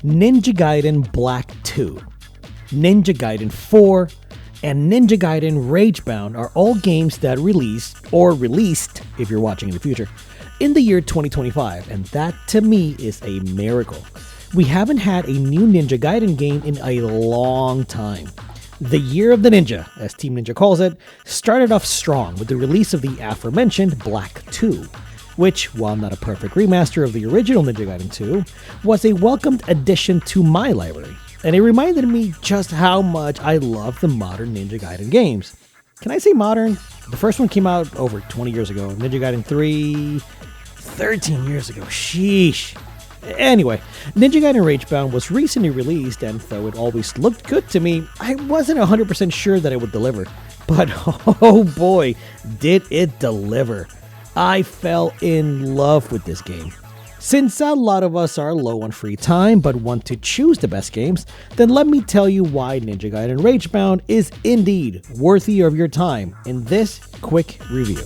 Ninja Gaiden Black 2, Ninja Gaiden 4, and Ninja Gaiden Ragebound are all games that released if you're watching in the future, in the year 2025, and that to me is a miracle. We haven't had a new Ninja Gaiden game in a long time. The Year of the Ninja, as Team Ninja calls it, started off strong with the release of the aforementioned Black 2, which, while not a perfect remaster of the original Ninja Gaiden 2, was a welcomed addition to my library, and it reminded me just how much I love the modern Ninja Gaiden games. Can I say modern? The first one came out over 20 years ago, Ninja Gaiden 3, 13 years ago, sheesh. Anyway, Ninja Gaiden Ragebound was recently released, and though it always looked good to me, I wasn't 100% sure that it would deliver. But oh boy, did it deliver. I fell in love with this game. Since a lot of us are low on free time but want to choose the best games, then let me tell you why Ninja Gaiden Ragebound is indeed worthy of your time in this quick review.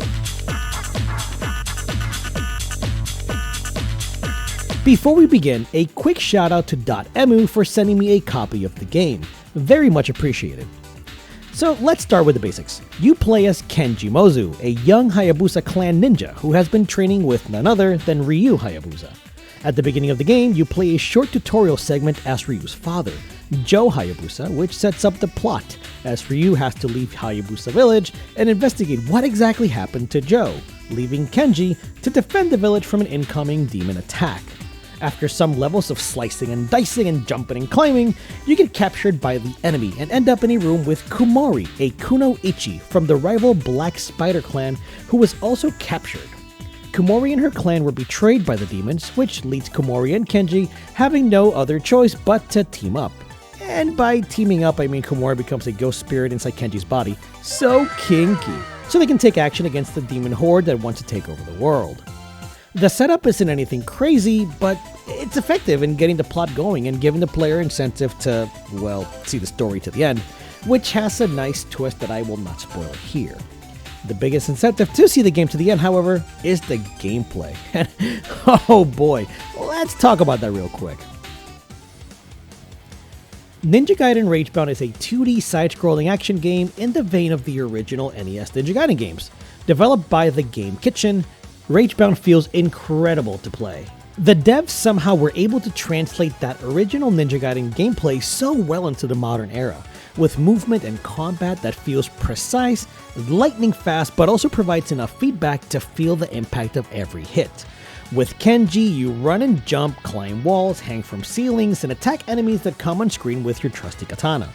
Before we begin, a quick shout out to .emu for sending me a copy of the game. Very much appreciated. So let's start with the basics. You play as Kenji Mozu, a young Hayabusa clan ninja who has been training with none other than Ryu Hayabusa. At the beginning of the game, you play a short tutorial segment as Ryu's father, Joe Hayabusa, which sets up the plot, as Ryu has to leave Hayabusa village and investigate what exactly happened to Joe, leaving Kenji to defend the village from an incoming demon attack. After some levels of slicing and dicing and jumping and climbing, you get captured by the enemy and end up in a room with Kumori, a Kunoichi from the rival Black Spider clan who was also captured. Kumori and her clan were betrayed by the demons, which leads Kumori and Kenji having no other choice but to team up. And by teaming up, I mean Kumori becomes a ghost spirit inside Kenji's body. So kinky. So they can take action against the demon horde that wants to take over the world. The setup isn't anything crazy, but it's effective in getting the plot going and giving the player incentive to, well, see the story to the end, which has a nice twist that I will not spoil here. The biggest incentive to see the game to the end, however, is the gameplay. And oh boy, let's talk about that real quick. Ninja Gaiden Ragebound is a 2D side-scrolling action game in the vein of the original NES Ninja Gaiden games. Developed by the Game Kitchen, Ragebound feels incredible to play. The devs somehow were able to translate that original Ninja Gaiden gameplay so well into the modern era, with movement and combat that feels precise, lightning fast, but also provides enough feedback to feel the impact of every hit. With Kenji, you run and jump, climb walls, hang from ceilings, and attack enemies that come on screen with your trusty katana.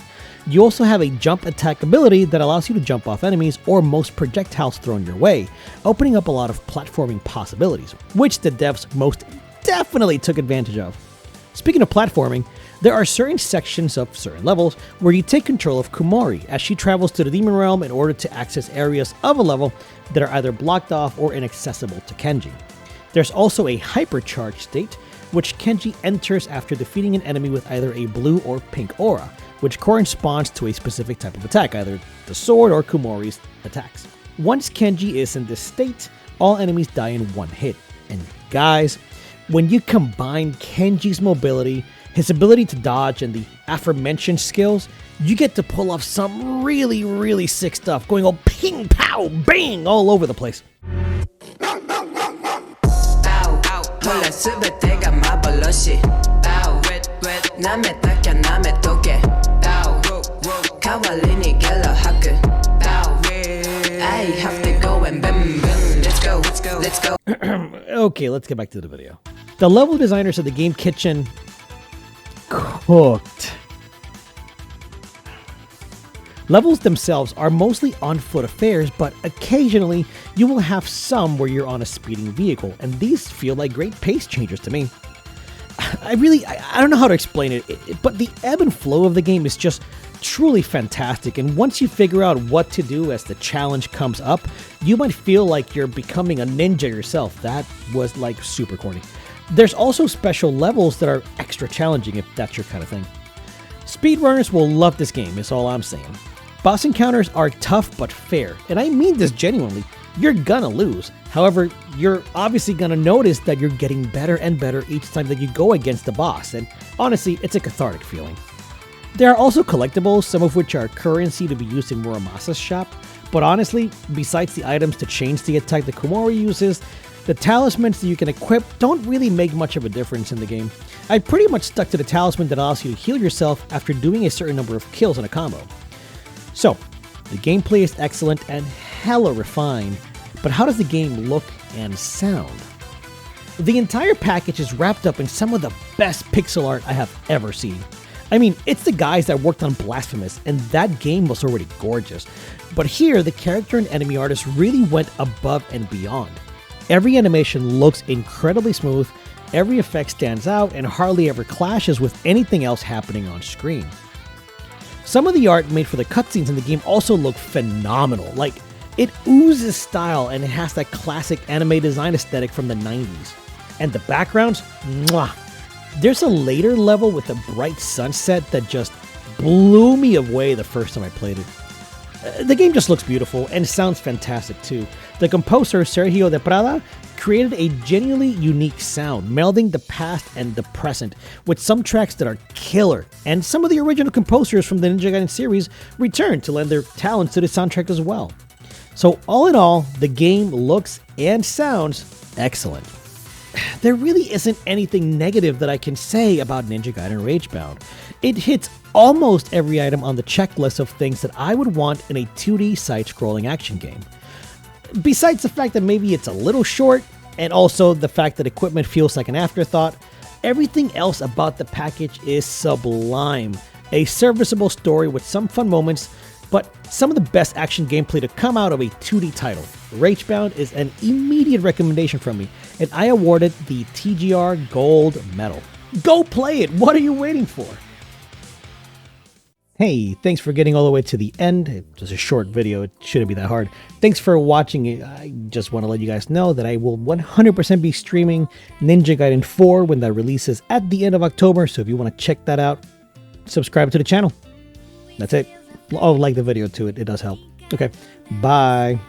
You also have a jump attack ability that allows you to jump off enemies or most projectiles thrown your way, opening up a lot of platforming possibilities, which the devs most definitely took advantage of. Speaking of platforming, there are certain sections of certain levels where you take control of Kumori as she travels to the demon realm in order to access areas of a level that are either blocked off or inaccessible to Kenji. There's also a hypercharged state, which Kenji enters after defeating an enemy with either a blue or pink aura, which corresponds to a specific type of attack, either the sword or Kumori's attacks. Once Kenji is in this state, all enemies die in one hit. And guys, when you combine Kenji's mobility, his ability to dodge, and the aforementioned skills, you get to pull off some really sick stuff, going all ping, pow, bang all over the place. Okay, let's get back to the video. The level designers of the Game Kitchen cooked. Levels themselves are mostly on-foot affairs, but occasionally you will have some where you're on a speeding vehicle, and these feel like great pace changers to me. I don't know how to explain it, but the ebb and flow of the game is just truly fantastic, and once you figure out what to do as the challenge comes up, you might feel like you're becoming a ninja yourself. That was like super corny. There's also special levels that are extra challenging if that's your kind of thing. Speedrunners will love this game, is all I'm saying. Boss encounters are tough but fair, and I mean this genuinely. you're gonna lose. However, you're obviously gonna notice that you're getting better and better each time that you go against the boss, and honestly, it's a cathartic feeling. There are also collectibles, some of which are currency to be used in Muramasa's shop, but honestly, besides the items to change the attack that Komori uses, the talismans that you can equip don't really make much of a difference in the game. I pretty much stuck to the talisman that allows you to heal yourself after doing a certain number of kills in a combo. So, the gameplay is excellent and hella refined, but how does the game look and sound? The entire package is wrapped up in some of the best pixel art I have ever seen. I mean, it's the guys that worked on Blasphemous, and that game was already gorgeous. But here, the character and enemy artists really went above and beyond. Every animation looks incredibly smooth, every effect stands out, and hardly ever clashes with anything else happening on screen. Some of the art made for the cutscenes in the game also look phenomenal. Like, it oozes style and it has that classic anime design aesthetic from the 90s. And the backgrounds, mwah! There's a later level with a bright sunset that just blew me away the first time I played it. The game just looks beautiful and sounds fantastic too. The composer, Sergio de Prada, created a genuinely unique sound, melding the past and the present, with some tracks that are killer, and some of the original composers from the Ninja Gaiden series returned to lend their talents to the soundtrack as well. So all in all, the game looks and sounds excellent. There really isn't anything negative that I can say about Ninja Gaiden Ragebound. It hits almost every item on the checklist of things that I would want in a 2D side-scrolling action game. Besides the fact that maybe it's a little short, and also the fact that equipment feels like an afterthought, everything else about the package is sublime. A serviceable story with some fun moments, but some of the best action gameplay to come out of a 2D title. Ragebound is an immediate recommendation from me, and I awarded the TGR Gold Medal. Go play it! What are you waiting for? Hey, thanks for getting all the way to the end. It was a short video, it shouldn't be that hard. Thanks for watching it. I just want to let you guys know that I will 100% be streaming Ninja Gaiden 4 when that releases at the end of October, so if you want to check that out, subscribe to the channel. That's it. Oh, like the video too, it does help. Okay, bye.